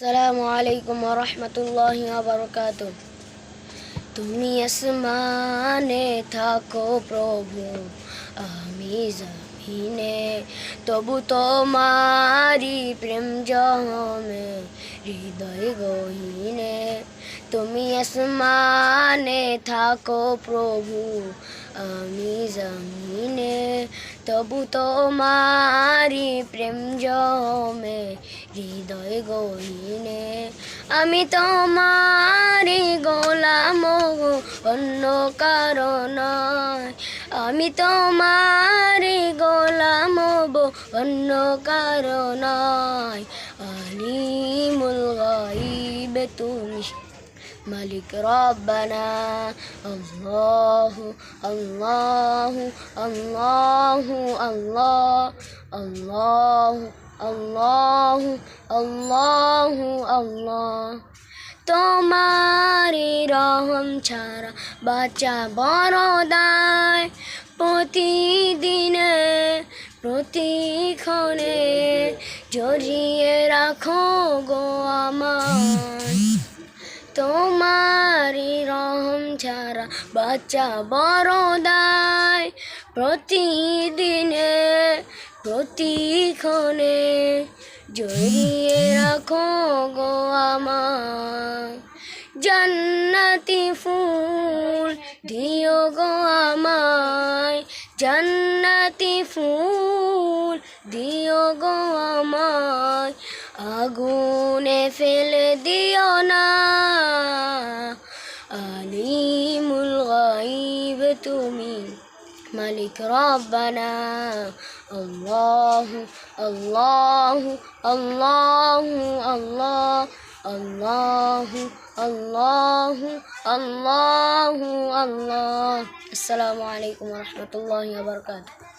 আসসালামু আলাইকুম ওয়া রাহমাতুল্লাহি ওয়া বারাকাতুহু। তুমি আসমানে থাকো প্রভু, আমি জমিনে, তবু তোমারি প্রেম জমে হৃদয় গহীনে। তুমি আসমানে থাকো প্রভু, আমি জমিনে, তবু তোমারি প্রেম জমে হৃদয় গহীনে। আমি তোমারি গোলাম গো, অন্য কারো নয়। আমি তোমারি গোলাম গো, অন্য কারো নয়। আলিমুল গায়ব তুমি মালিক রব্বানা। আল্লাহু আল্লাহু আল্লাহু আল্লাহ, আল্লাহু আল্লাহু আল্লাহু আল্লাহ। তোমারি রহম ছাড়া বাঁচা বড় দায়। প্রতিদিনে প্রতিক্ষণে জড়িয়ে রাখো গো আমায়। তোমারি রহম ছাড়া বাঁচা বড় দায়। প্রতিদিনে প্রতিক্ষণে জড়িয়ে রাখো গো আমায়। জান্নাতি ফুল দিও গো আমায়, জান্নাতি ফুল দিও গো আমায়। আগুনে ফেলে দিও না, আলিমুল গায়ব তুমি মালিক রব্বানা। আল্লাহু আল্লাহু আল্লাহু আল্লাহ, আল্লাহু আল্লাহু আল্লাহু আল্লাহ। আসসালামু আলাইকুম ওয়া রাহমাতুল্লাহি ওয়া বারাকাতুহু।